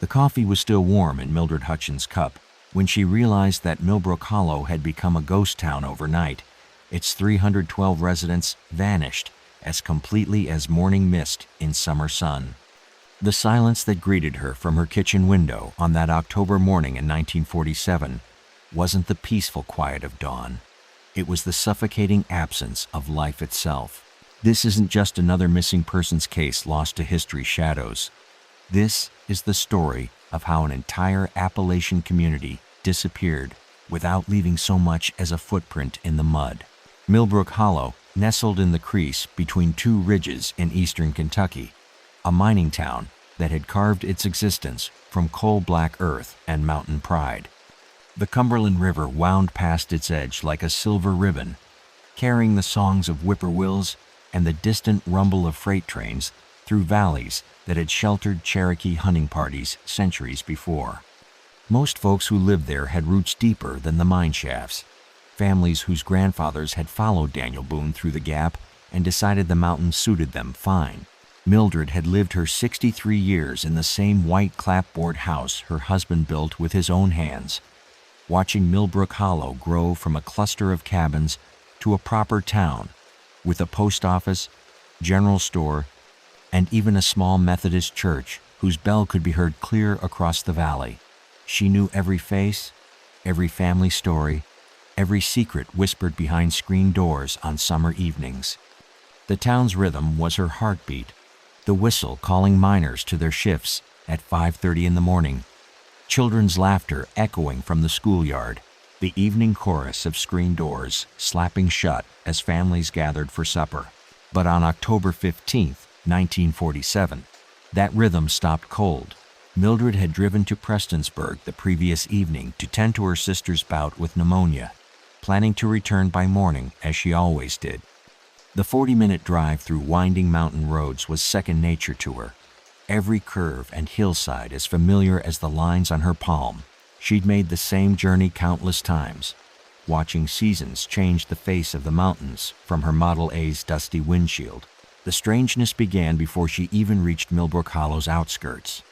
The coffee was still warm in Mildred Hutchins' cup when she realized that Millbrook Hollow had become a ghost town overnight. Its 312 residents vanished as completely as morning mist in summer sun. The silence that greeted her from her kitchen window on that October morning in 1947 wasn't the peaceful quiet of dawn. It was the suffocating absence of life itself. This isn't just another missing persons case lost to history's shadows. This is the story of how an entire Appalachian community disappeared without leaving so much as a footprint in the mud. Millbrook Hollow, nestled in the crease between two ridges in eastern Kentucky, a mining town that had carved its existence from coal-black earth and mountain pride. The Cumberland River wound past its edge like a silver ribbon, carrying the songs of whippoorwills and the distant rumble of freight trains through valleys that had sheltered Cherokee hunting parties centuries before. Most folks who lived there had roots deeper than the mine shafts, families whose grandfathers had followed Daniel Boone through the gap and decided the mountains suited them fine. Mildred had lived her 63 years in the same white clapboard house her husband built with his own hands, watching Millbrook Hollow grow from a cluster of cabins to a proper town with a post office, general store, and even a small Methodist church whose bell could be heard clear across the valley. She knew every face, every family story, every secret whispered behind screen doors on summer evenings. The town's rhythm was her heartbeat, the whistle calling miners to their shifts at 5:30 in the morning, children's laughter echoing from the schoolyard, the evening chorus of screen doors slapping shut as families gathered for supper. But on October 15th, 1947, that rhythm stopped cold. Mildred had driven to Prestonsburg the previous evening to tend to her sister's bout with pneumonia, planning to return by morning as she always did. The 40-minute drive through winding mountain roads was second nature to her, every curve and hillside as familiar as the lines on her palm. She'd made the same journey countless times, watching seasons change the face of the mountains from her Model A's dusty windshield. The strangeness began before she even reached Millbrook Hollow's outskirts.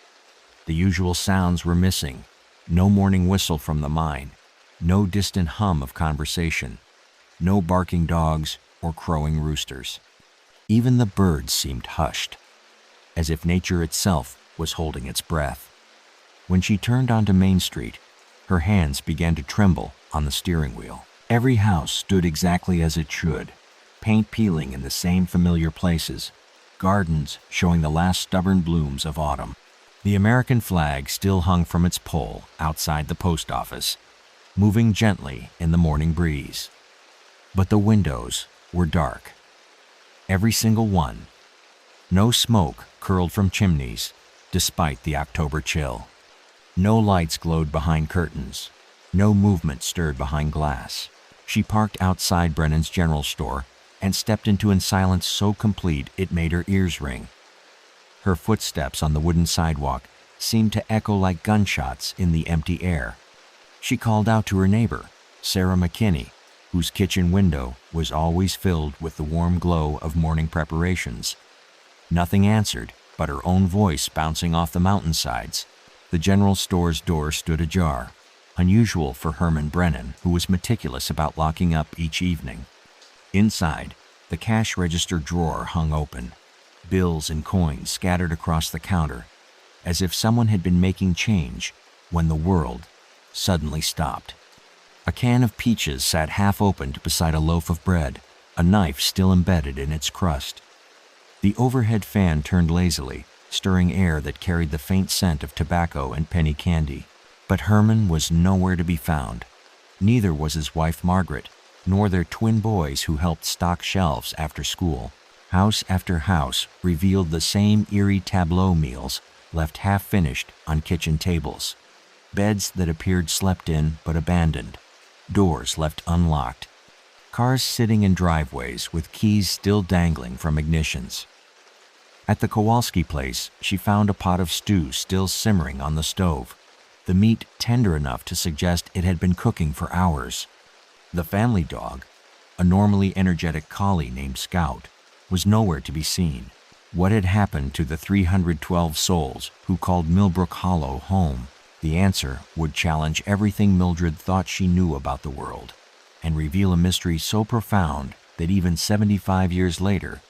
The usual sounds were missing, no morning whistle from the mine, no distant hum of conversation, no barking dogs or crowing roosters. Even the birds seemed hushed, as if nature itself was holding its breath. When she turned onto Main Street, her hands began to tremble on the steering wheel. Every house stood exactly as it should, paint peeling in the same familiar places, gardens showing the last stubborn blooms of autumn. The American flag still hung from its pole outside the post office, moving gently in the morning breeze. But the windows were dark, every single one. No smoke curled from chimneys, despite the October chill. No lights glowed behind curtains. No movement stirred behind glass. She parked outside Brennan's general store and stepped into a silence so complete it made her ears ring. Her footsteps on the wooden sidewalk seemed to echo like gunshots in the empty air. She called out to her neighbor, Sarah McKinney, whose kitchen window was always filled with the warm glow of morning preparations. Nothing answered but her own voice bouncing off the mountainsides. The general store's door stood ajar, unusual for Herman Brennan, who was meticulous about locking up each evening. Inside, the cash register drawer hung open, bills and coins scattered across the counter, as if someone had been making change when the world suddenly stopped. A can of peaches sat half-opened beside a loaf of bread, a knife still embedded in its crust. The overhead fan turned lazily, stirring air that carried the faint scent of tobacco and penny candy. But Herman was nowhere to be found. Neither was his wife Margaret, nor their twin boys who helped stock shelves after school. House after house revealed the same eerie tableau meals left half-finished on kitchen tables. Beds that appeared slept in but abandoned. Doors left unlocked. Cars sitting in driveways with keys still dangling from ignitions. At the Kowalski place, she found a pot of stew still simmering on the stove, the meat tender enough to suggest it had been cooking for hours. The family dog, a normally energetic collie named Scout, was nowhere to be seen. What had happened to the 312 souls who called Millbrook Hollow home? The answer would challenge everything Mildred thought she knew about the world and reveal a mystery so profound that even 75 years later,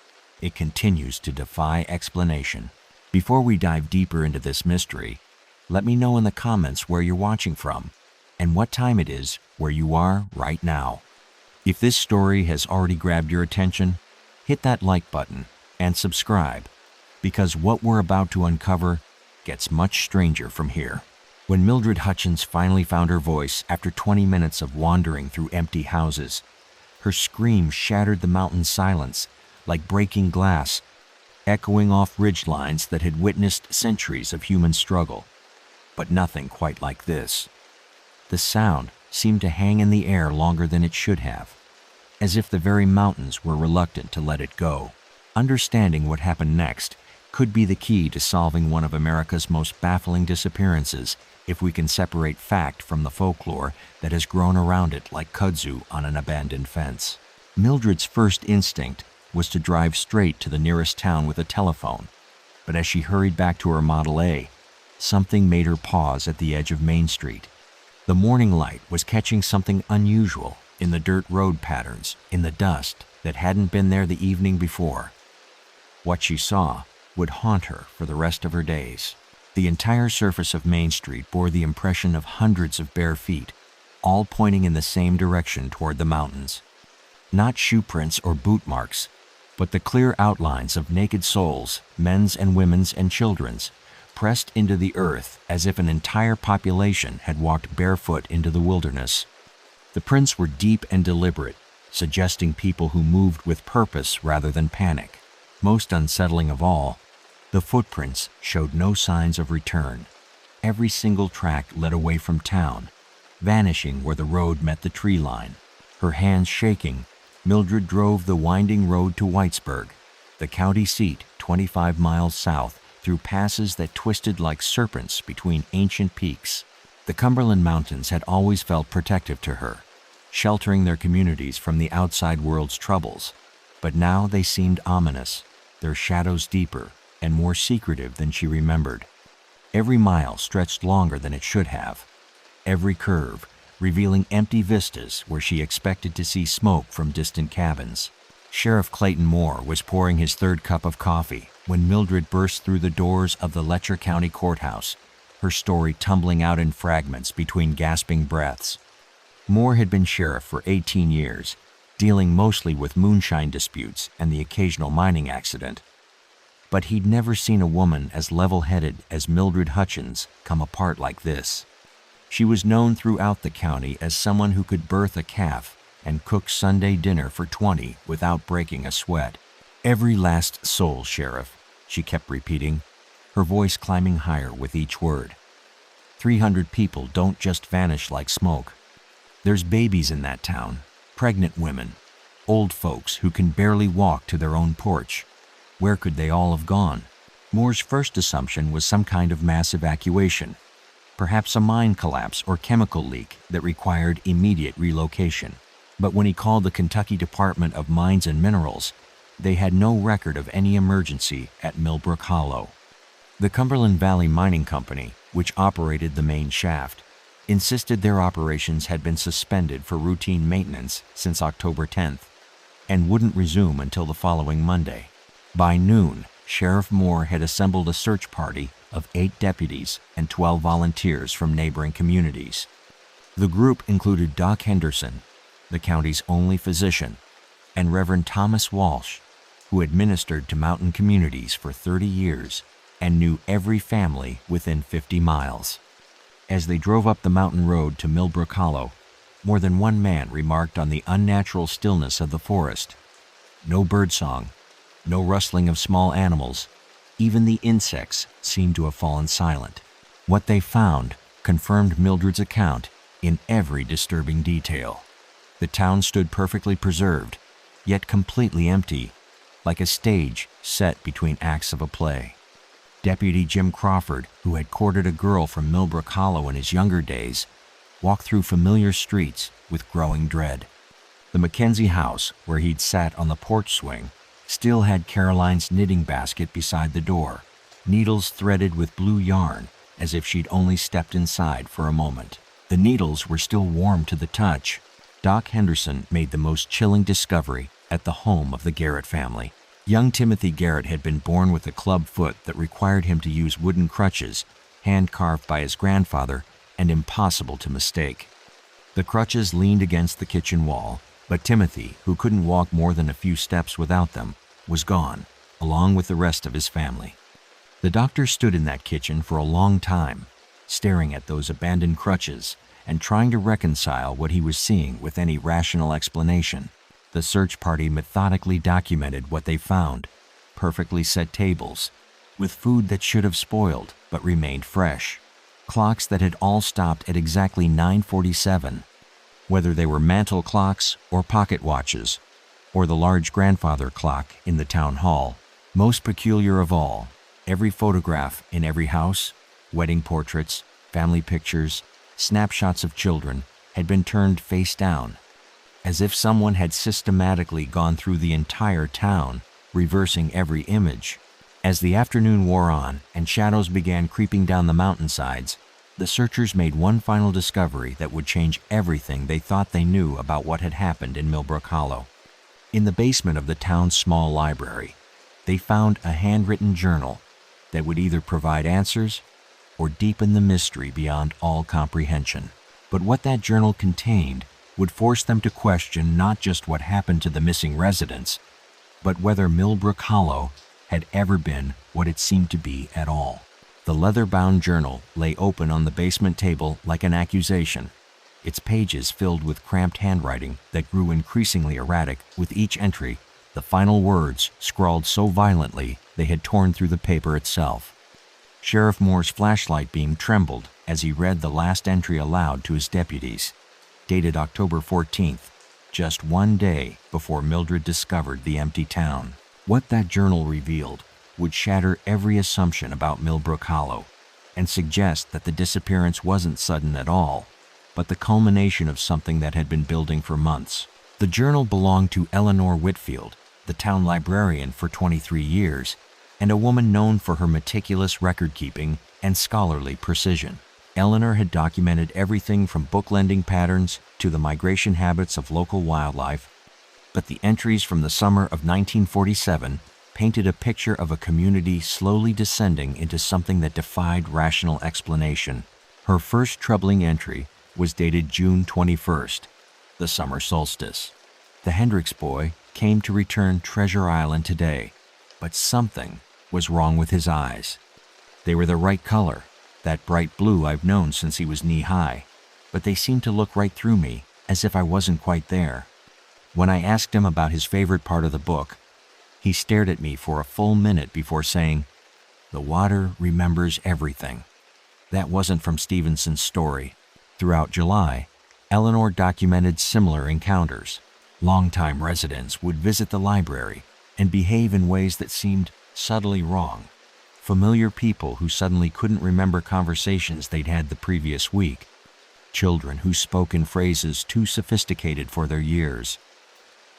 it continues to defy explanation. Before we dive deeper into this mystery, let me know in the comments where you're watching from and what time it is where you are right now. If this story has already grabbed your attention, hit that like button and subscribe, because what we're about to uncover gets much stranger from here. When Mildred Hutchins finally found her voice after 20 minutes of wandering through empty houses, her scream shattered the mountain silence like breaking glass, echoing off ridgelines that had witnessed centuries of human struggle. But nothing quite like this. The sound seemed to hang in the air longer than it should have, as if the very mountains were reluctant to let it go. Understanding what happened next could be the key to solving one of America's most baffling disappearances if we can separate fact from the folklore that has grown around it like kudzu on an abandoned fence. Mildred's first instinct was to drive straight to the nearest town with a telephone, but as she hurried back to her Model A, something made her pause at the edge of Main Street. The morning light was catching something unusual in the dirt road patterns, in the dust that hadn't been there the evening before. What she saw would haunt her for the rest of her days. The entire surface of Main Street bore the impression of hundreds of bare feet, all pointing in the same direction toward the mountains. Not shoe prints or boot marks, but the clear outlines of naked souls, men's and women's and children's, pressed into the earth as if an entire population had walked barefoot into the wilderness. The prints were deep and deliberate, suggesting people who moved with purpose rather than panic. Most unsettling of all, the footprints showed no signs of return. Every single track led away from town, vanishing where the road met the tree line. Her hands shaking, Mildred drove the winding road to Whitesburg, the county seat 25 miles south, through passes that twisted like serpents between ancient peaks. The Cumberland Mountains had always felt protective to her, sheltering their communities from the outside world's troubles. But now they seemed ominous, their shadows deeper and more secretive than she remembered. Every mile stretched longer than it should have, every curve revealing empty vistas where she expected to see smoke from distant cabins. Sheriff Clayton Moore was pouring his third cup of coffee when Mildred burst through the doors of the Letcher County Courthouse, her story tumbling out in fragments between gasping breaths. Moore had been sheriff for 18 years, dealing mostly with moonshine disputes and the occasional mining accident. But he'd never seen a woman as level-headed as Mildred Hutchins come apart like this. She was known throughout the county as someone who could birth a calf and cook Sunday dinner for 20 without breaking a sweat. "Every last soul, Sheriff," she kept repeating, her voice climbing higher with each word. 300 people don't just vanish like smoke. There's babies in that town, pregnant women, old folks who can barely walk to their own porch. Where could they all have gone? Moore's first assumption was some kind of mass evacuation, perhaps a mine collapse or chemical leak that required immediate relocation. But when he called the Kentucky Department of Mines and Minerals, they had no record of any emergency at Millbrook Hollow. The Cumberland Valley Mining Company, which operated the main shaft, insisted their operations had been suspended for routine maintenance since October 10th and wouldn't resume until the following Monday. By noon, Sheriff Moore had assembled a search party of 8 deputies and 12 volunteers from neighboring communities. The group included Doc Henderson, the county's only physician, and Reverend Thomas Walsh, who had ministered to mountain communities for 30 years and knew every family within 50 miles. As they drove up the mountain road to Millbrook Hollow, more than one man remarked on the unnatural stillness of the forest. No birdsong, no rustling of small animals. Even the insects seemed to have fallen silent. What they found confirmed Mildred's account in every disturbing detail. The town stood perfectly preserved, yet completely empty, like a stage set between acts of a play. Deputy Jim Crawford, who had courted a girl from Millbrook Hollow in his younger days, walked through familiar streets with growing dread. The Mackenzie house, where he'd sat on the porch swing, still had Caroline's knitting basket beside the door, needles threaded with blue yarn, as if she'd only stepped inside for a moment. The needles were still warm to the touch. Doc Henderson made the most chilling discovery at the home of the Garrett family. Young Timothy Garrett had been born with a club foot that required him to use wooden crutches, hand-carved by his grandfather and impossible to mistake. The crutches leaned against the kitchen wall, but Timothy, who couldn't walk more than a few steps without them, was gone, along with the rest of his family. The doctor stood in that kitchen for a long time, staring at those abandoned crutches and trying to reconcile what he was seeing with any rational explanation. The search party methodically documented what they found: perfectly set tables, with food that should have spoiled but remained fresh, clocks that had all stopped at exactly 9:47, whether they were mantel clocks or pocket watches, or the large grandfather clock in the town hall. Most peculiar of all, every photograph in every house, wedding portraits, family pictures, snapshots of children, had been turned face down, as if someone had systematically gone through the entire town, reversing every image. As the afternoon wore on and shadows began creeping down the mountainsides, the searchers made one final discovery that would change everything they thought they knew about what had happened in Millbrook Hollow. In the basement of the town's small library, they found a handwritten journal that would either provide answers or deepen the mystery beyond all comprehension. But what that journal contained would force them to question not just what happened to the missing residents, but whether Millbrook Hollow had ever been what it seemed to be at all. The leather-bound journal lay open on the basement table like an accusation, its pages filled with cramped handwriting that grew increasingly erratic with each entry, the final words scrawled so violently they had torn through the paper itself. Sheriff Moore's flashlight beam trembled as he read the last entry aloud to his deputies, dated October 14th, just one day before Mildred discovered the empty town. What that journal revealed would shatter every assumption about Millbrook Hollow and suggest that the disappearance wasn't sudden at all, but the culmination of something that had been building for months. The journal belonged to Eleanor Whitfield, the town librarian for 23 years, and a woman known for her meticulous record-keeping and scholarly precision. Eleanor had documented everything from book lending patterns to the migration habits of local wildlife, but the entries from the summer of 1947 painted a picture of a community slowly descending into something that defied rational explanation. Her first troubling entry was dated June 21st, the summer solstice. The Hendricks boy came to return Treasure Island today, but something was wrong with his eyes. They were the right color, that bright blue I've known since he was knee-high, but they seemed to look right through me, as if I wasn't quite there. When I asked him about his favorite part of the book, he stared at me for a full minute before saying, "The water remembers everything." That wasn't from Stevenson's story. Throughout July, Eleanor documented similar encounters. Longtime residents would visit the library and behave in ways that seemed subtly wrong. Familiar people who suddenly couldn't remember conversations they'd had the previous week. Children who spoke in phrases too sophisticated for their years.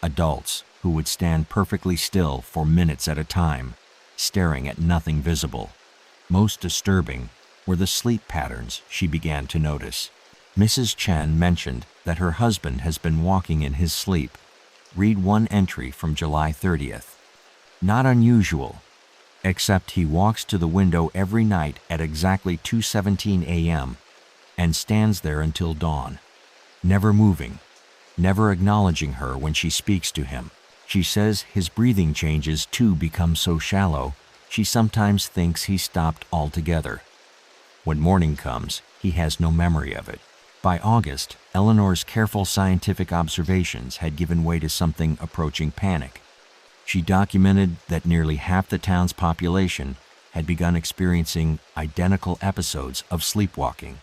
Adults who would stand perfectly still for minutes at a time, staring at nothing visible. Most disturbing were the sleep patterns she began to notice. Mrs. Chen mentioned that her husband has been walking in his sleep. Read one entry from July 30th. Not unusual, except he walks to the window every night at exactly 2:17 a.m. and stands there until dawn, never moving, never acknowledging her when she speaks to him. She says his breathing changes too become so shallow, she sometimes thinks he stopped altogether. When morning comes, he has no memory of it. By August, Eleanor's careful scientific observations had given way to something approaching panic. She documented that nearly half the town's population had begun experiencing identical episodes of sleepwalking,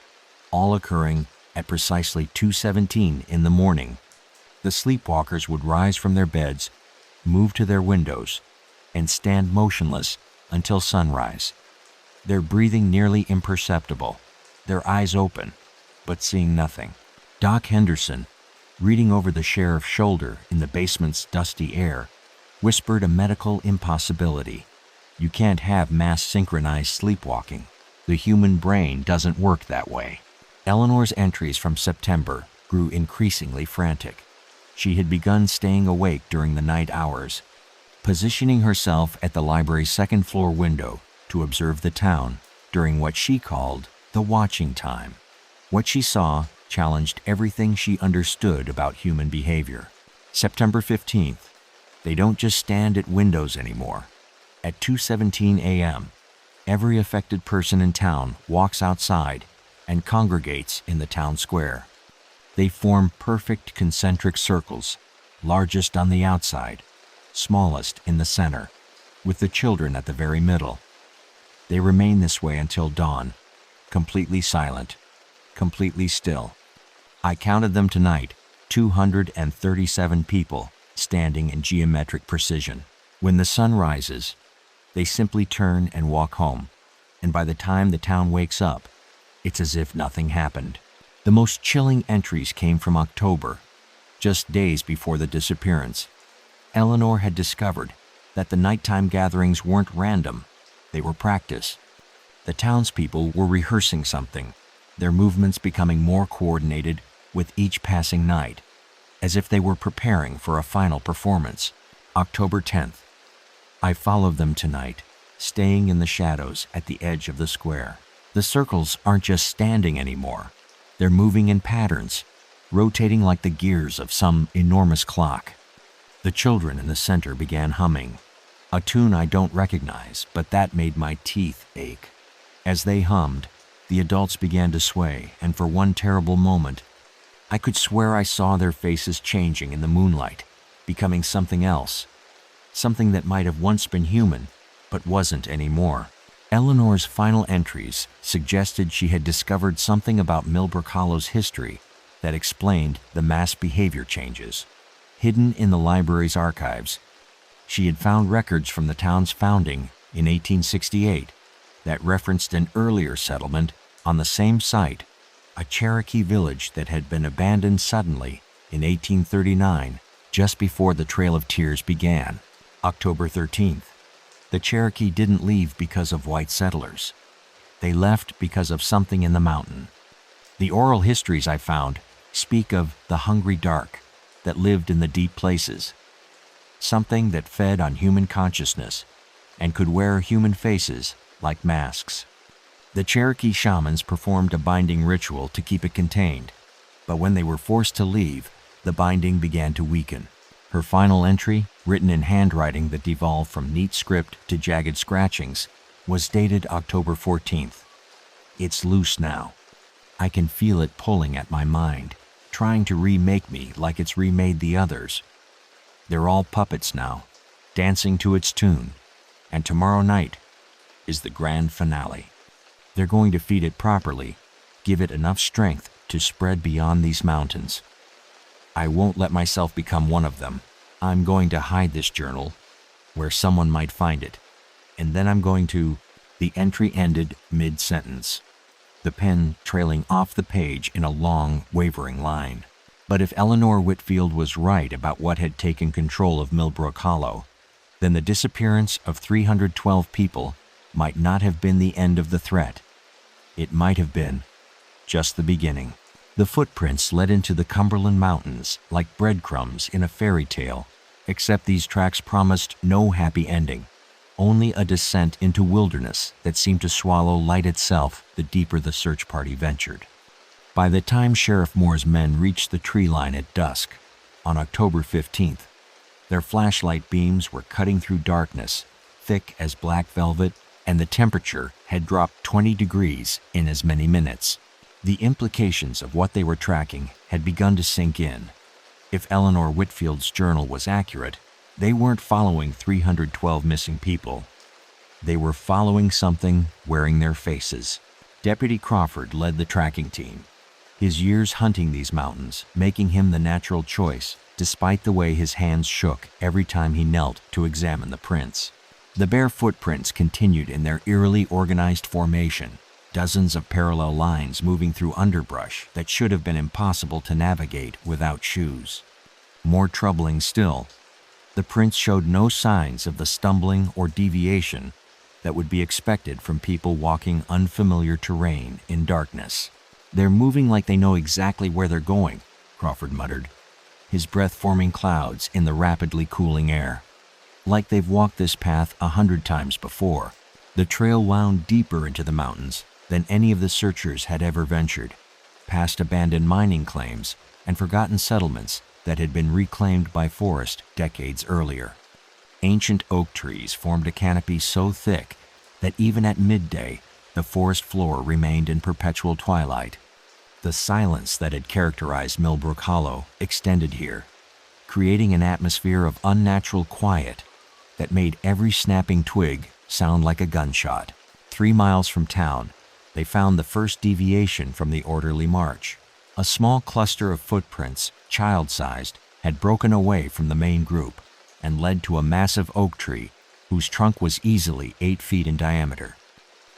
all occurring at precisely 2:17 in the morning. The sleepwalkers would rise from their beds, move to their windows, and stand motionless until sunrise, their breathing nearly imperceptible, their eyes open, but seeing nothing. Doc Henderson, reading over the sheriff's shoulder in the basement's dusty air, whispered a medical impossibility. You can't have mass synchronized sleepwalking. The human brain doesn't work that way. Eleanor's entries from September grew increasingly frantic. She had begun staying awake during the night hours, positioning herself at the library's second-floor window to observe the town during what she called the watching time. What she saw challenged everything she understood about human behavior. September 15th. They don't just stand at windows anymore. At 2:17 a.m., every affected person in town walks outside and congregates in the town square. They form perfect concentric circles, largest on the outside, smallest in the center, with the children at the very middle. They remain this way until dawn, completely silent, completely still. I counted them tonight, 237 people standing in geometric precision. When the sun rises, they simply turn and walk home, and by the time the town wakes up, it's as if nothing happened. The most chilling entries came from October, just days before the disappearance. Eleanor had discovered that the nighttime gatherings weren't random, they were practice. The townspeople were rehearsing something, their movements becoming more coordinated with each passing night, as if they were preparing for a final performance. October 10th. I followed them tonight, staying in the shadows at the edge of the square. The circles aren't just standing anymore. They're moving in patterns, rotating like the gears of some enormous clock. The children in the center began humming, a tune I don't recognize, but that made my teeth ache. As they hummed, the adults began to sway, and for one terrible moment, I could swear I saw their faces changing in the moonlight, becoming something else, something that might have once been human, but wasn't anymore. Eleanor's final entries suggested she had discovered something about Millbrook Hollow's history that explained the mass behavior changes. Hidden in the library's archives, she had found records from the town's founding in 1868 that referenced an earlier settlement on the same site, a Cherokee village that had been abandoned suddenly in 1839, just before the Trail of Tears began. October 13th. The Cherokee didn't leave because of white settlers. They left because of something in the mountain. The oral histories I found speak of the hungry dark that lived in the deep places, something that fed on human consciousness and could wear human faces like masks. The Cherokee shamans performed a binding ritual to keep it contained, but when they were forced to leave, the binding began to weaken. Her final entry, written in handwriting that devolved from neat script to jagged scratchings, was dated October 14th. It's loose now. I can feel it pulling at my mind, trying to remake me like it's remade the others. They're all puppets now, dancing to its tune, and tomorrow night is the grand finale. They're going to feed it properly, give it enough strength to spread beyond these mountains. I won't let myself become one of them. I'm going to hide this journal where someone might find it, and then I'm going to... The entry ended mid-sentence, the pen trailing off the page in a long, wavering line. But if Eleanor Whitfield was right about what had taken control of Millbrook Hollow, then the disappearance of 312 people might not have been the end of the threat. It might have been just the beginning. The footprints led into the Cumberland Mountains like breadcrumbs in a fairy tale, except these tracks promised no happy ending, only a descent into wilderness that seemed to swallow light itself the deeper the search party ventured. By the time Sheriff Moore's men reached the tree line at dusk, on October 15th, their flashlight beams were cutting through darkness, thick as black velvet, and the temperature had dropped 20 degrees in as many minutes. The implications of what they were tracking had begun to sink in. If Eleanor Whitfield's journal was accurate, they weren't following 312 missing people. They were following something wearing their faces. Deputy Crawford led the tracking team, his years hunting these mountains making him the natural choice, despite the way his hands shook every time he knelt to examine the prints. The bare footprints continued in their eerily organized formation, dozens of parallel lines moving through underbrush that should have been impossible to navigate without shoes. More troubling still, The prints showed no signs of the stumbling or deviation that would be expected from people walking unfamiliar terrain in darkness. "They're moving like they know exactly where they're going," Crawford muttered, his breath forming clouds in the rapidly cooling air. "Like they've walked this path 100 times before." The trail wound deeper into the mountains than any of the searchers had ever ventured, past abandoned mining claims and forgotten settlements that had been reclaimed by forest decades earlier. Ancient oak trees formed a canopy so thick that even at midday, the forest floor remained in perpetual twilight. The silence that had characterized Millbrook Hollow extended here, creating an atmosphere of unnatural quiet that made every snapping twig sound like a gunshot. 3 miles from town, they found the first deviation from the orderly march. A small cluster of footprints, child-sized, had broken away from the main group and led to a massive oak tree whose trunk was easily 8 feet in diameter.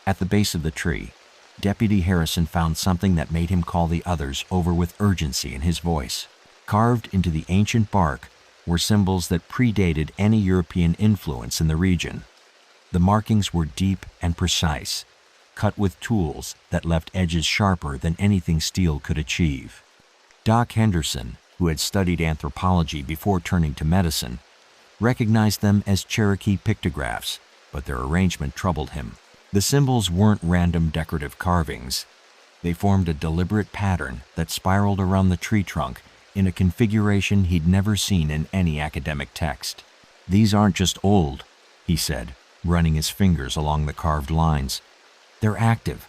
At the base of the tree, Deputy Harrison found something that made him call the others over with urgency in his voice. Carved into the ancient bark were symbols that predated any European influence in the region. The markings were deep and precise, cut with tools that left edges sharper than anything steel could achieve. Doc Henderson, who had studied anthropology before turning to medicine, recognized them as Cherokee pictographs, but their arrangement troubled him. The symbols weren't random decorative carvings. They formed a deliberate pattern that spiraled around the tree trunk in a configuration he'd never seen in any academic text. "These aren't just old," he said, running his fingers along the carved lines. "They're active.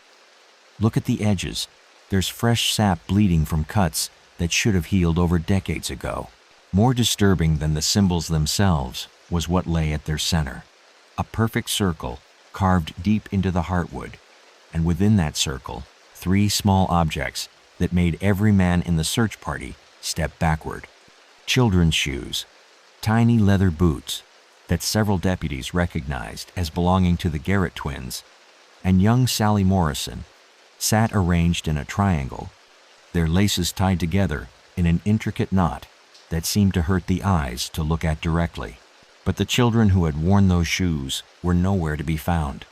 Look at the edges. There's fresh sap bleeding from cuts that should have healed over decades ago." More disturbing than the symbols themselves was what lay at their center. A perfect circle carved deep into the heartwood, and within that circle, 3 small objects that made every man in the search party step backward. Children's shoes, tiny leather boots that several deputies recognized as belonging to the Garrett twins, and young Sally Morrison sat arranged in a triangle, their laces tied together in an intricate knot that seemed to hurt the eyes to look at directly. But the children who had worn those shoes were nowhere to be found,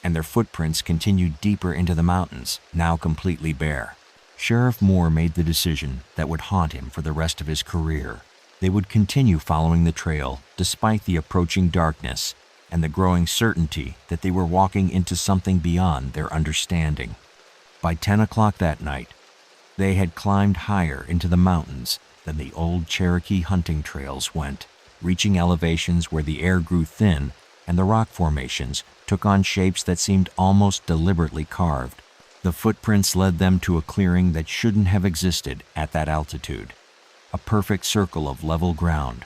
and their footprints continued deeper into the mountains, now completely bare. Sheriff Moore made the decision that would haunt him for the rest of his career. They would continue following the trail despite the approaching darkness and the growing certainty that they were walking into something beyond their understanding. By 10 o'clock that night, they had climbed higher into the mountains than the old Cherokee hunting trails went, reaching elevations where the air grew thin and the rock formations took on shapes that seemed almost deliberately carved. The footprints led them to a clearing that shouldn't have existed at that altitude, a perfect circle of level ground,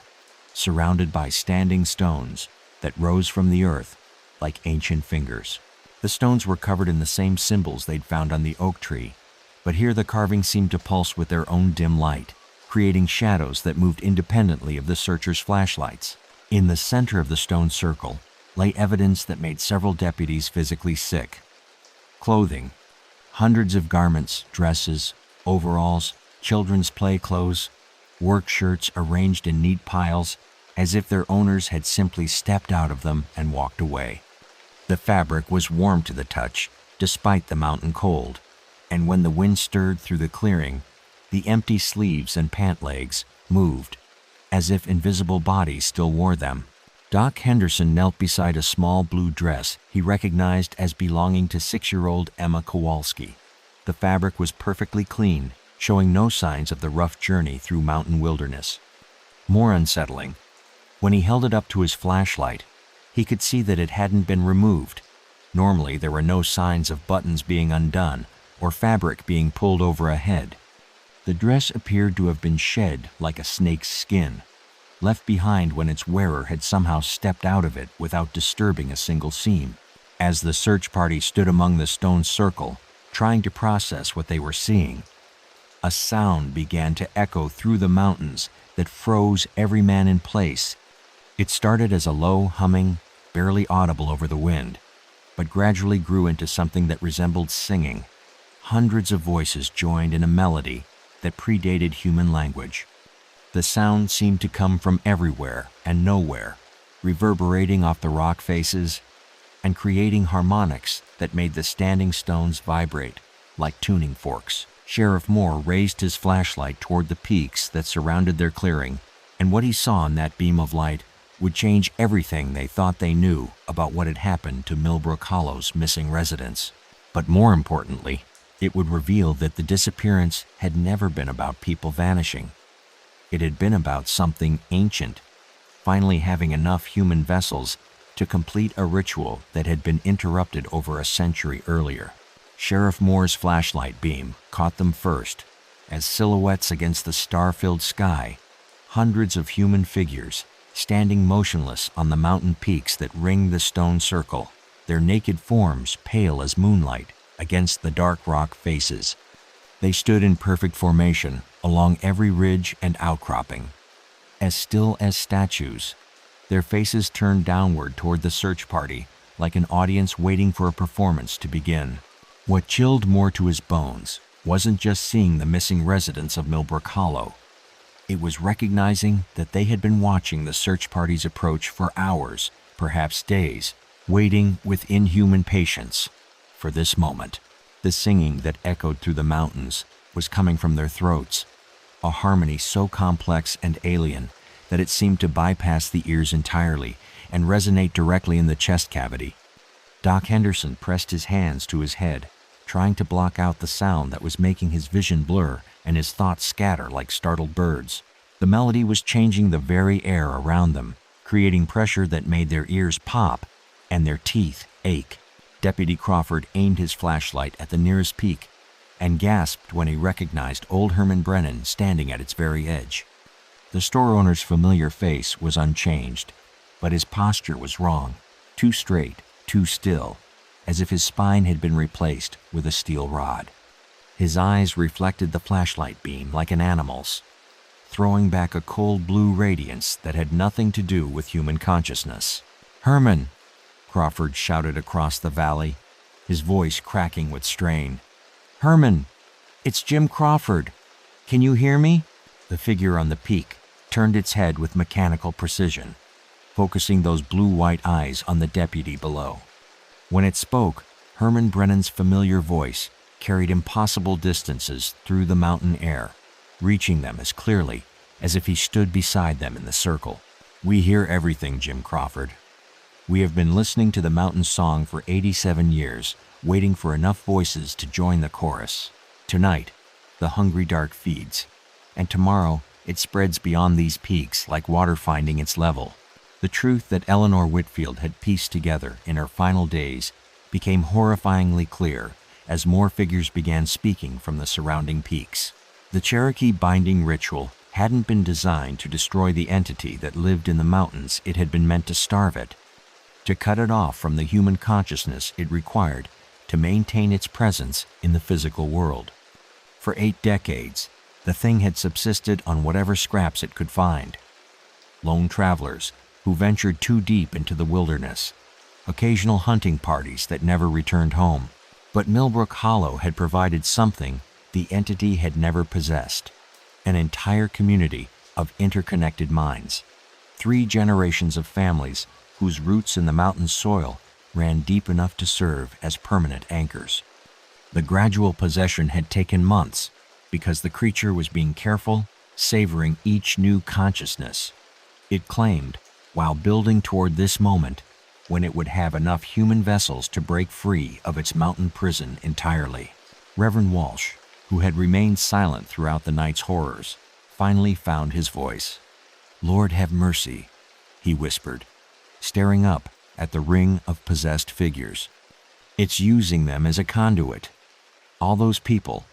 surrounded by standing stones that rose from the earth like ancient fingers. The stones were covered in the same symbols they'd found on the oak tree, but here the carvings seemed to pulse with their own dim light, creating shadows that moved independently of the searchers' flashlights. In the center of the stone circle lay evidence that made several deputies physically sick. Clothing, hundreds of garments, dresses, overalls, children's play clothes, work shirts arranged in neat piles as if their owners had simply stepped out of them and walked away. The fabric was warm to the touch, despite the mountain cold, and when the wind stirred through the clearing, the empty sleeves and pant legs moved, as if invisible bodies still wore them. Doc Henderson knelt beside a small blue dress he recognized as belonging to 6-year-old Emma Kowalski. The fabric was perfectly clean, showing no signs of the rough journey through mountain wilderness. More unsettling, when he held it up to his flashlight, he could see that it hadn't been removed. Normally, there were no signs of buttons being undone or fabric being pulled over a head. The dress appeared to have been shed like a snake's skin, left behind when its wearer had somehow stepped out of it without disturbing a single seam. As the search party stood among the stone circle, trying to process what they were seeing, a sound began to echo through the mountains that froze every man in place. It started as a low humming, barely audible over the wind, but gradually grew into something that resembled singing. Hundreds of voices joined in a melody that predated human language. The sound seemed to come from everywhere and nowhere, reverberating off the rock faces and creating harmonics that made the standing stones vibrate like tuning forks. Sheriff Moore raised his flashlight toward the peaks that surrounded their clearing, and what he saw in that beam of light would change everything they thought they knew about what had happened to Millbrook Hollow's missing residents. But more importantly, it would reveal that the disappearance had never been about people vanishing. It had been about something ancient, finally having enough human vessels to complete a ritual that had been interrupted over a century earlier. Sheriff Moore's flashlight beam caught them first, as silhouettes against the star-filled sky, hundreds of human figures standing motionless on the mountain peaks that ringed the stone circle, their naked forms pale as moonlight against the dark rock faces. They stood in perfect formation along every ridge and outcropping, as still as statues, their faces turned downward toward the search party like an audience waiting for a performance to begin. What chilled Moore to his bones wasn't just seeing the missing residents of Millbrook Hollow. It was recognizing that they had been watching the search party's approach for hours, perhaps days, waiting with inhuman patience for this moment. The singing that echoed through the mountains was coming from their throats, a harmony so complex and alien that it seemed to bypass the ears entirely and resonate directly in the chest cavity. Doc Henderson pressed his hands to his head, trying to block out the sound that was making his vision blur and his thoughts scatter like startled birds. The melody was changing the very air around them, creating pressure that made their ears pop and their teeth ache. Deputy Crawford aimed his flashlight at the nearest peak and gasped when he recognized old Herman Brennan standing at its very edge. The store owner's familiar face was unchanged, but his posture was wrong, too straight, too still, as if his spine had been replaced with a steel rod. His eyes reflected the flashlight beam like an animal's, throwing back a cold blue radiance that had nothing to do with human consciousness. "Herman!" Crawford shouted across the valley, his voice cracking with strain. "Herman, it's Jim Crawford. Can you hear me?" The figure on the peak turned its head with mechanical precision, focusing those blue-white eyes on the deputy below. When it spoke, Herman Brennan's familiar voice carried impossible distances through the mountain air, reaching them as clearly as if he stood beside them in the circle. "We hear everything, Jim Crawford. We have been listening to the mountain song for 87 years, waiting for enough voices to join the chorus. Tonight, the hungry dark feeds, and tomorrow it spreads beyond these peaks like water finding its level." The truth that Eleanor Whitfield had pieced together in her final days became horrifyingly clear as more figures began speaking from the surrounding peaks. The Cherokee binding ritual hadn't been designed to destroy the entity that lived in the mountains. It had been meant to starve it, to cut it off from the human consciousness it required to maintain its presence in the physical world. For 8 decades, the thing had subsisted on whatever scraps it could find. Lone travelers who ventured too deep into the wilderness, occasional hunting parties that never returned home. But Millbrook Hollow had provided something the entity had never possessed: an entire community of interconnected minds. 3 generations of families whose roots in the mountain soil ran deep enough to serve as permanent anchors. The gradual possession had taken months because the creature was being careful, savoring each new consciousness. It claimed, while building toward this moment when it would have enough human vessels to break free of its mountain prison entirely. Reverend Walsh, who had remained silent throughout the night's horrors, finally found his voice. "Lord have mercy," he whispered, staring up at the ring of possessed figures. "It's using them as a conduit. All those people,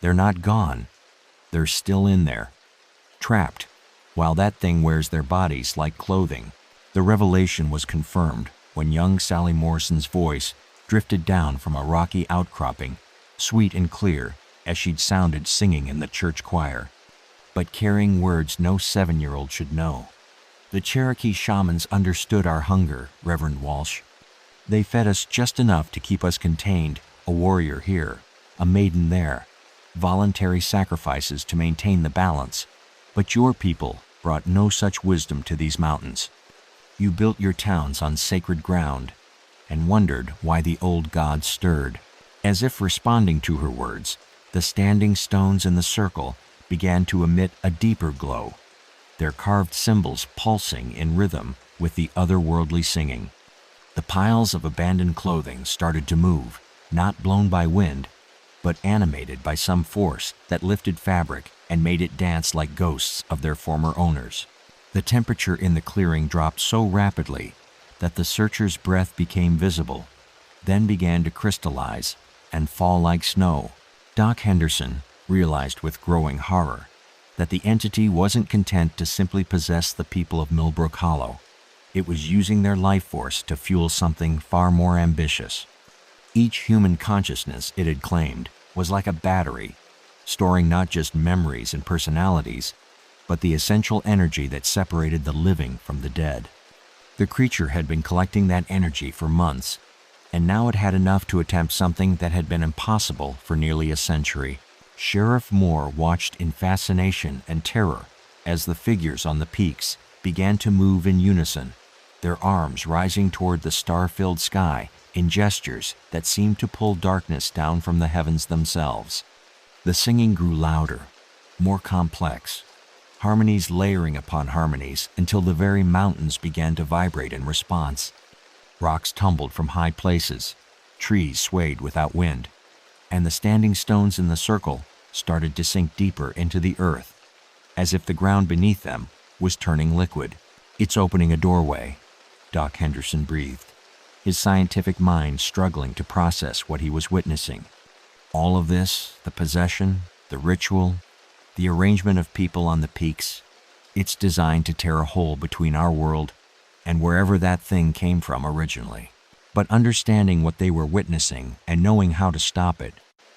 they're not gone. They're still in there, trapped, while that thing wears their bodies like clothing." The revelation was confirmed when young Sally Morrison's voice drifted down from a rocky outcropping, sweet and clear as she'd sounded singing in the church choir, but carrying words no 7-year-old should know. "The Cherokee shamans understood our hunger, Reverend Walsh. They fed us just enough to keep us contained, a warrior here, a maiden there, voluntary sacrifices to maintain the balance. But your people brought no such wisdom to these mountains. You built your towns on sacred ground and wondered why the old gods stirred. As if responding to her words, the standing stones in the circle began to emit a deeper glow, their carved symbols pulsing in rhythm with the otherworldly singing. The piles of abandoned clothing started to move, not blown by wind, but animated by some force that lifted fabric and made it dance like ghosts of their former owners. The temperature in the clearing dropped so rapidly that the searcher's breath became visible, then began to crystallize and fall like snow. Doc Henderson realized with growing horror that the entity wasn't content to simply possess the people of Millbrook Hollow. It was using their life force to fuel something far more ambitious. Each human consciousness, it had claimed, was like a battery, storing not just memories and personalities, but the essential energy that separated the living from the dead. The creature had been collecting that energy for months, and now it had enough to attempt something that had been impossible for nearly a century. Sheriff Moore watched in fascination and terror as the figures on the peaks began to move in unison, their arms rising toward the star-filled sky in gestures that seemed to pull darkness down from the heavens themselves. The singing grew louder, more complex, harmonies layering upon harmonies until the very mountains began to vibrate in response. Rocks tumbled from high places, trees swayed without wind, and the standing stones in the circle started to sink deeper into the earth, as if the ground beneath them was turning liquid. "It's opening a doorway," Doc Henderson breathed, his scientific mind struggling to process what he was witnessing. All of this, the possession, the ritual, the arrangement of people on the peaks, it's designed to tear a hole between our world and wherever that thing came from originally. But understanding what they were witnessing and knowing how to stop it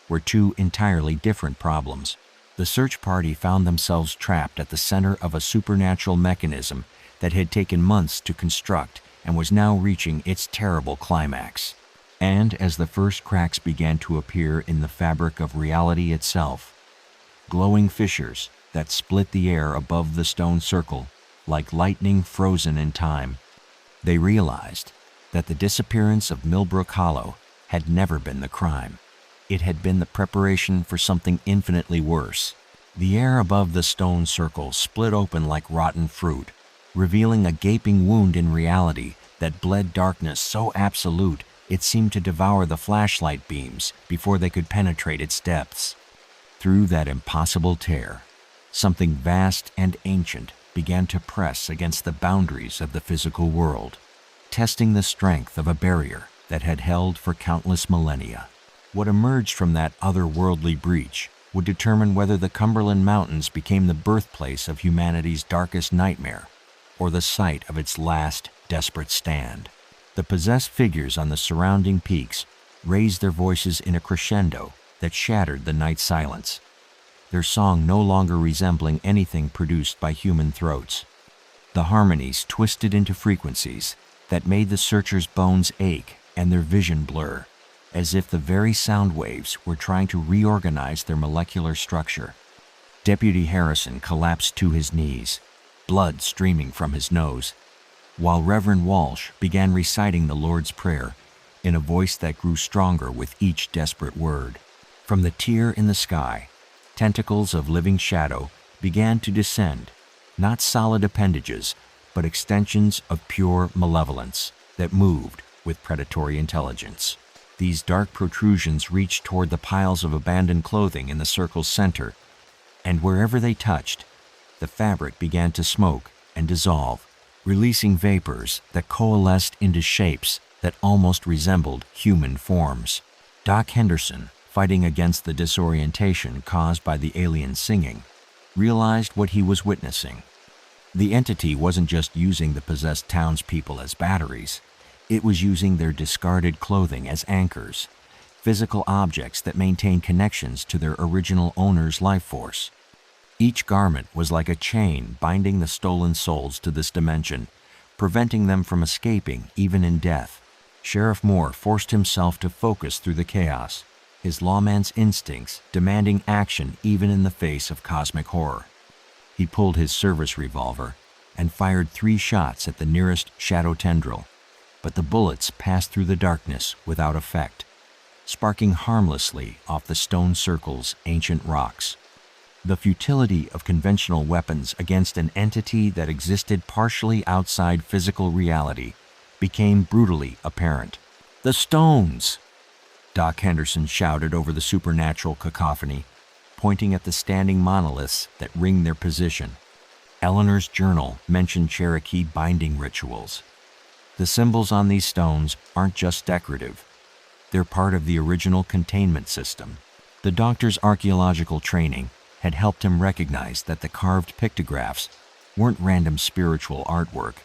were two entirely different problems. The search party found themselves trapped at the center of a supernatural mechanism that had taken months to construct and was now reaching its terrible climax. And as the first cracks began to appear in the fabric of reality itself, glowing fissures that split the air above the stone circle like lightning frozen in time, they realized that the disappearance of Millbrook Hollow had never been the crime. It had been the preparation for something infinitely worse. The air above the stone circle split open like rotten fruit, revealing a gaping wound in reality that bled darkness so absolute it seemed to devour the flashlight beams before they could penetrate its depths. Through that impossible tear, something vast and ancient began to press against the boundaries of the physical world, testing the strength of a barrier that had held for countless millennia. What emerged from that otherworldly breach would determine whether the Cumberland Mountains became the birthplace of humanity's darkest nightmare or the site of its last desperate stand. The possessed figures on the surrounding peaks raised their voices in a crescendo that shattered the night silence, their song no longer resembling anything produced by human throats. The harmonies twisted into frequencies that made the searchers' bones ache and their vision blur, as if the very sound waves were trying to reorganize their molecular structure. Deputy Harrison collapsed to his knees, blood streaming from his nose, while Reverend Walsh began reciting the Lord's Prayer in a voice that grew stronger with each desperate word. From the tear in the sky, tentacles of living shadow began to descend, not solid appendages, but extensions of pure malevolence that moved with predatory intelligence. These dark protrusions reached toward the piles of abandoned clothing in the circle's center, and wherever they touched, the fabric began to smoke and dissolve, releasing vapors that coalesced into shapes that almost resembled human forms. Doc Henderson, fighting against the disorientation caused by the alien singing, realized what he was witnessing. The entity wasn't just using the possessed townspeople as batteries. It was using their discarded clothing as anchors, physical objects that maintain connections to their original owner's life force. Each garment was like a chain binding the stolen souls to this dimension, preventing them from escaping even in death. Sheriff Moore forced himself to focus through the chaos, his lawman's instincts demanding action even in the face of cosmic horror. He pulled his service revolver and fired 3 shots at the nearest shadow tendril, but the bullets passed through the darkness without effect, sparking harmlessly off the stone circle's ancient rocks. The futility of conventional weapons against an entity that existed partially outside physical reality became brutally apparent. "The stones!" Doc Henderson shouted over the supernatural cacophony, pointing at the standing monoliths that ringed their position. Eleanor's journal mentioned Cherokee binding rituals. The symbols on these stones aren't just decorative. They're part of the original containment system. The doctor's archaeological training had helped him recognize that the carved pictographs weren't random spiritual artwork,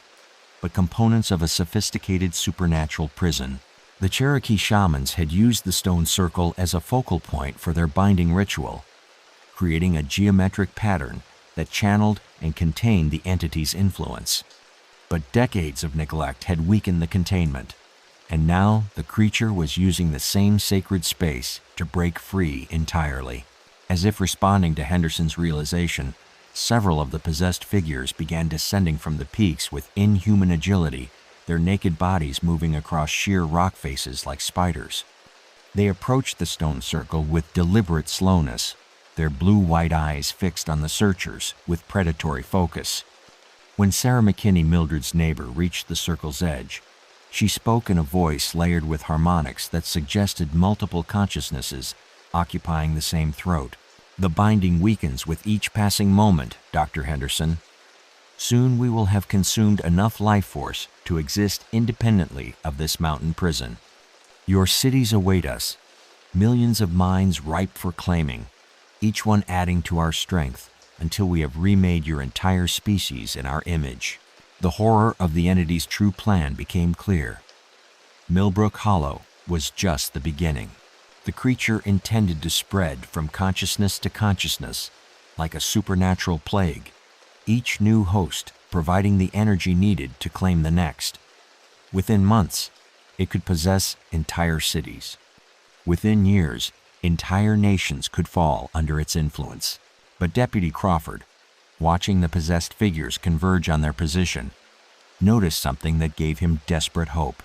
but components of a sophisticated supernatural prison. The Cherokee shamans had used the stone circle as a focal point for their binding ritual, creating a geometric pattern that channeled and contained the entity's influence. But decades of neglect had weakened the containment, and now the creature was using the same sacred space to break free entirely. As if responding to Henderson's realization, several of the possessed figures began descending from the peaks with inhuman agility, their naked bodies moving across sheer rock faces like spiders. They approached the stone circle with deliberate slowness, their blue-white eyes fixed on the searchers with predatory focus. When Sarah McKinney, Mildred's neighbor, reached the circle's edge, she spoke in a voice layered with harmonics that suggested multiple consciousnesses occupying the same throat. "The binding weakens with each passing moment, Dr. Henderson. Soon we will have consumed enough life force to exist independently of this mountain prison. Your cities await us, millions of minds ripe for claiming, each one adding to our strength until we have remade your entire species in our image." The horror of the entity's true plan became clear. Millbrook Hollow was just the beginning. The creature intended to spread from consciousness to consciousness like a supernatural plague, each new host providing the energy needed to claim the next. Within months, it could possess entire cities. Within years, entire nations could fall under its influence. But Deputy Crawford, watching the possessed figures converge on their position, noticed something that gave him desperate hope.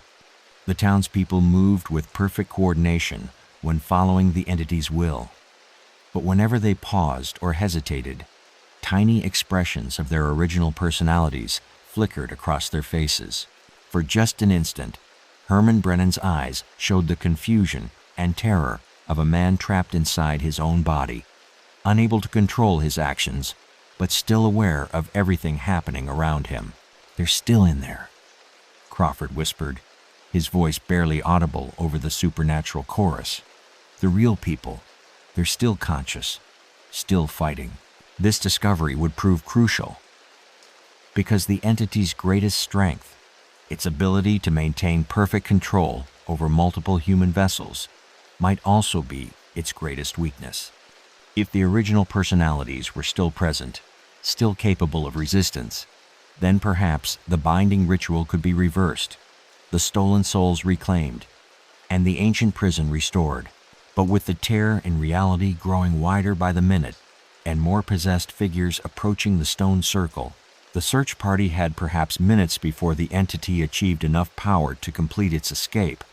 The townspeople moved with perfect coordination when following the entity's will. But whenever they paused or hesitated, tiny expressions of their original personalities flickered across their faces. For just an instant, Herman Brennan's eyes showed the confusion and terror of a man trapped inside his own body, unable to control his actions, but still aware of everything happening around him. "They're still in there," Crawford whispered, his voice barely audible over the supernatural chorus. "The real people, they're still conscious, still fighting." This discovery would prove crucial, because the entity's greatest strength, its ability to maintain perfect control over multiple human vessels, might also be its greatest weakness. If the original personalities were still present, still capable of resistance, then perhaps the binding ritual could be reversed, the stolen souls reclaimed, and the ancient prison restored. But with the terror in reality growing wider by the minute, and more possessed figures approaching the stone circle, the search party had perhaps minutes before the entity achieved enough power to complete its escape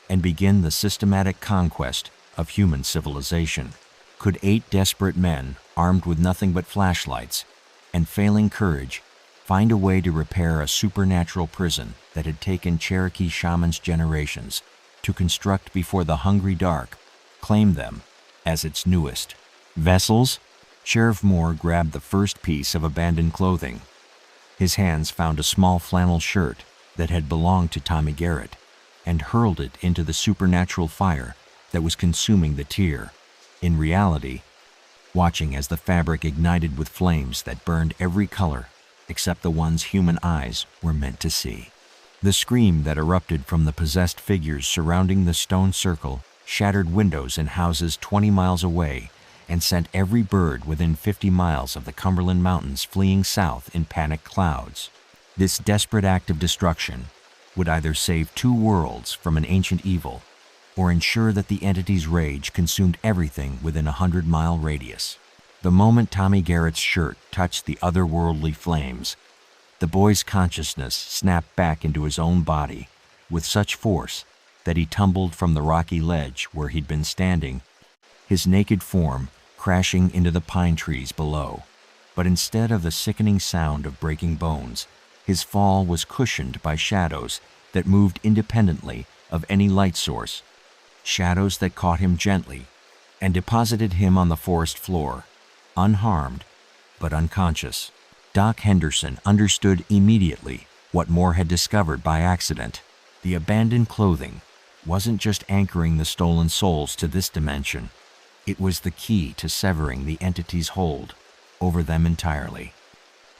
and begin the systematic conquest of human civilization. Could 8 desperate men, armed with nothing but flashlights and failing courage, find a way to repair a supernatural prison that had taken Cherokee shamans generations to construct before the hungry dark claimed them as its newest vessels? Sheriff Moore grabbed the first piece of abandoned clothing. His hands found a small flannel shirt that had belonged to Tommy Garrett and hurled it into the supernatural fire that was consuming the tier. In reality, watching as the fabric ignited with flames that burned every color except the ones human eyes were meant to see. The scream that erupted from the possessed figures surrounding the stone circle shattered windows in houses 20 miles away and sent every bird within 50 miles of the Cumberland Mountains fleeing south in panicked clouds. This desperate act of destruction would either save 2 worlds from an ancient evil or ensure that the entity's rage consumed everything within a 100-mile radius. The moment Tommy Garrett's shirt touched the otherworldly flames, the boy's consciousness snapped back into his own body with such force that he tumbled from the rocky ledge where he'd been standing, his naked form crashing into the pine trees below. But instead of the sickening sound of breaking bones, his fall was cushioned by shadows that moved independently of any light source, shadows that caught him gently and deposited him on the forest floor, unharmed but unconscious. Doc Henderson understood immediately what Moore had discovered by accident. The abandoned clothing wasn't just anchoring the stolen souls to this dimension. It was the key to severing the entity's hold over them entirely.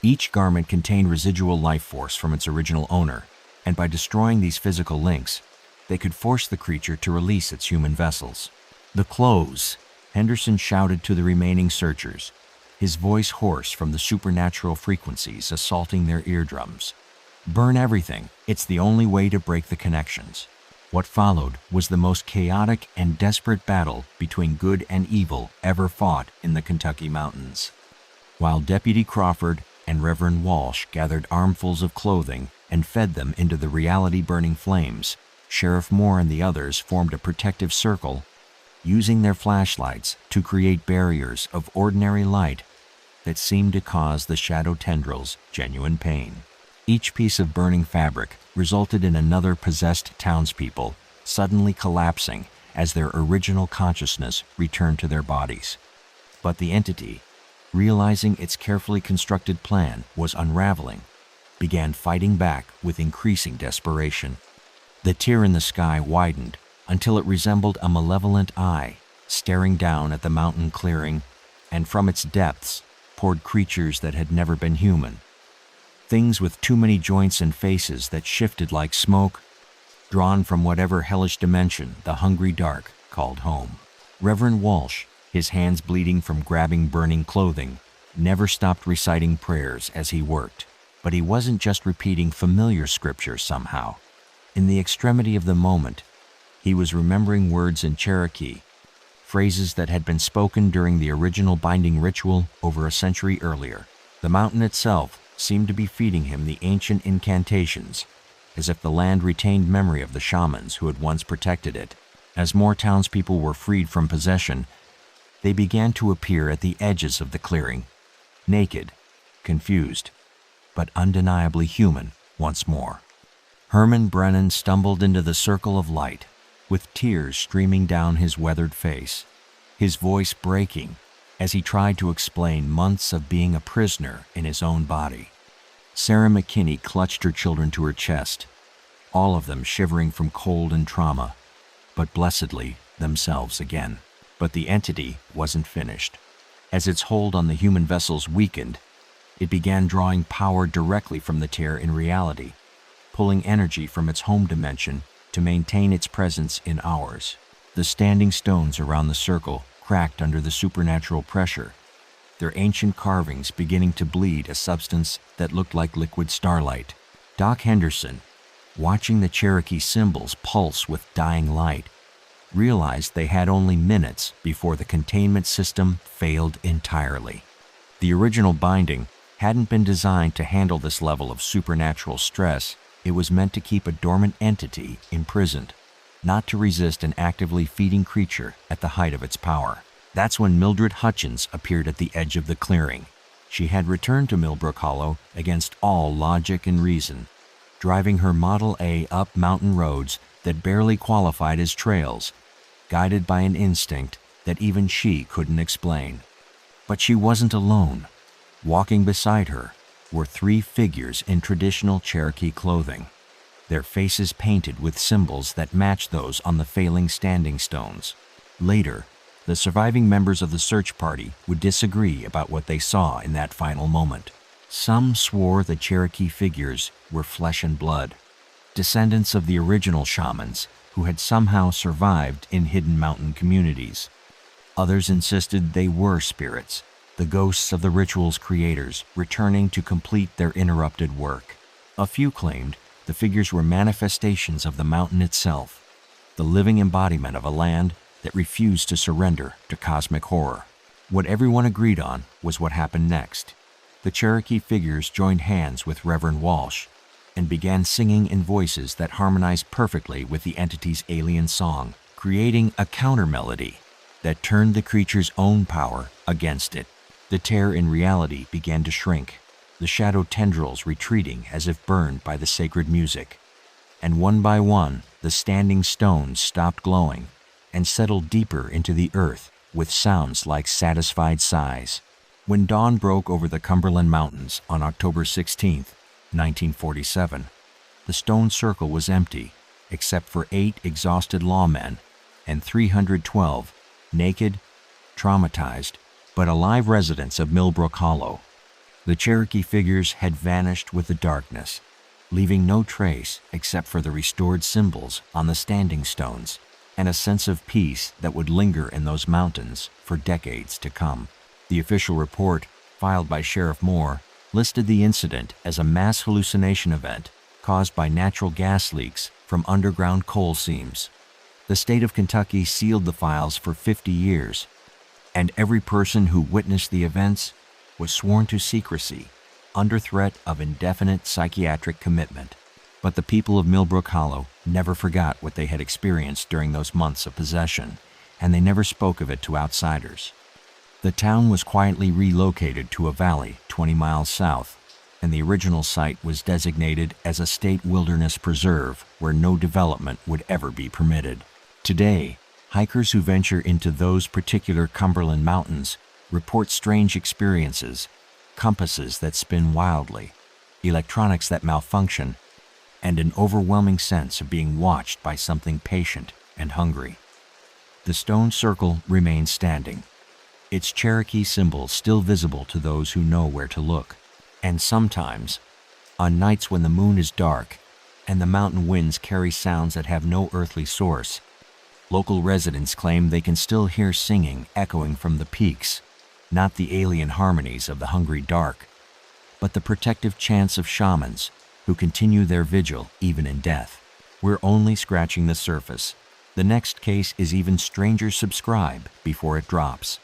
Each garment contained residual life force from its original owner, and by destroying these physical links, they could force the creature to release its human vessels. "The clothes," Henderson shouted to the remaining searchers, his voice hoarse from the supernatural frequencies assaulting their eardrums. "Burn everything. It's the only way to break the connections." What followed was the most chaotic and desperate battle between good and evil ever fought in the Kentucky mountains. While Deputy Crawford and Reverend Walsh gathered armfuls of clothing and fed them into the reality-burning flames, Sheriff Moore and the others formed a protective circle, using their flashlights to create barriers of ordinary light that seemed to cause the shadow tendrils genuine pain. Each piece of burning fabric resulted in another possessed townspeople suddenly collapsing as their original consciousness returned to their bodies. But the entity, realizing its carefully constructed plan was unraveling, began fighting back with increasing desperation. The tear in the sky widened until it resembled a malevolent eye staring down at the mountain clearing, and from its depths poured creatures that had never been human. Things with too many joints and faces that shifted like smoke, drawn from whatever hellish dimension the hungry dark called home. Reverend Walsh, his hands bleeding from grabbing burning clothing, never stopped reciting prayers as he worked. But he wasn't just repeating familiar scripture somehow. In the extremity of the moment, he was remembering words in Cherokee, phrases that had been spoken during the original binding ritual over a century earlier. The mountain itself seemed to be feeding him the ancient incantations, as if the land retained memory of the shamans who had once protected it. As more townspeople were freed from possession, they began to appear at the edges of the clearing, naked, confused, but undeniably human once more. Herman Brennan stumbled into the circle of light, with tears streaming down his weathered face, his voice breaking as he tried to explain months of being a prisoner in his own body. Sarah McKinney clutched her children to her chest, all of them shivering from cold and trauma, but blessedly themselves again. But the entity wasn't finished. As its hold on the human vessels weakened, it began drawing power directly from the tear in reality, pulling energy from its home dimension to maintain its presence in ours. The standing stones around the circle cracked under the supernatural pressure, their ancient carvings beginning to bleed a substance that looked like liquid starlight. Doc Henderson, watching the Cherokee symbols pulse with dying light, realized they had only minutes before the containment system failed entirely. The original binding hadn't been designed to handle this level of supernatural stress. It was meant to keep a dormant entity imprisoned, not to resist an actively feeding creature at the height of its power. That's when Mildred Hutchins appeared at the edge of the clearing. She had returned to Millbrook Hollow against all logic and reason, driving her Model A up mountain roads that barely qualified as trails, guided by an instinct that even she couldn't explain. But she wasn't alone. Walking beside her were three figures in traditional Cherokee clothing, their faces painted with symbols that matched those on the failing standing stones. Later, the surviving members of the search party would disagree about what they saw in that final moment. Some swore the Cherokee figures were flesh and blood, descendants of the original shamans who had somehow survived in hidden mountain communities. Others insisted they were spirits, the ghosts of the ritual's creators, returning to complete their interrupted work. A few claimed the figures were manifestations of the mountain itself, the living embodiment of a land that refused to surrender to cosmic horror. What everyone agreed on was what happened next. The Cherokee figures joined hands with Reverend Walsh and began singing in voices that harmonized perfectly with the entity's alien song, creating a counter-melody that turned the creature's own power against it. The tear in reality began to shrink, the shadow tendrils retreating as if burned by the sacred music. And one by one, the standing stones stopped glowing and settled deeper into the earth with sounds like satisfied sighs. When dawn broke over the Cumberland Mountains on October 16, 1947, the stone circle was empty except for 8 exhausted lawmen and 312 naked, traumatized, but alive residents of Millbrook Hollow. The Cherokee figures had vanished with the darkness, leaving no trace except for the restored symbols on the standing stones and a sense of peace that would linger in those mountains for decades to come. The official report, filed by Sheriff Moore, listed the incident as a mass hallucination event caused by natural gas leaks from underground coal seams. The state of Kentucky sealed the files for 50 years, and every person who witnessed the events was sworn to secrecy under threat of indefinite psychiatric commitment. But the people of Millbrook Hollow never forgot what they had experienced during those months of possession, and they never spoke of it to outsiders. The town was quietly relocated to a valley 20 miles south, and the original site was designated as a state wilderness preserve where no development would ever be permitted. Today, hikers who venture into those particular Cumberland Mountains report strange experiences, compasses that spin wildly, electronics that malfunction, and an overwhelming sense of being watched by something patient and hungry. The stone circle remains standing, its Cherokee symbol still visible to those who know where to look. And sometimes, on nights when the moon is dark and the mountain winds carry sounds that have no earthly source, local residents claim they can still hear singing echoing from the peaks, not the alien harmonies of the hungry dark, but the protective chants of shamans who continue their vigil even in death. We're only scratching the surface. The next case is even stranger. Subscribe before it drops.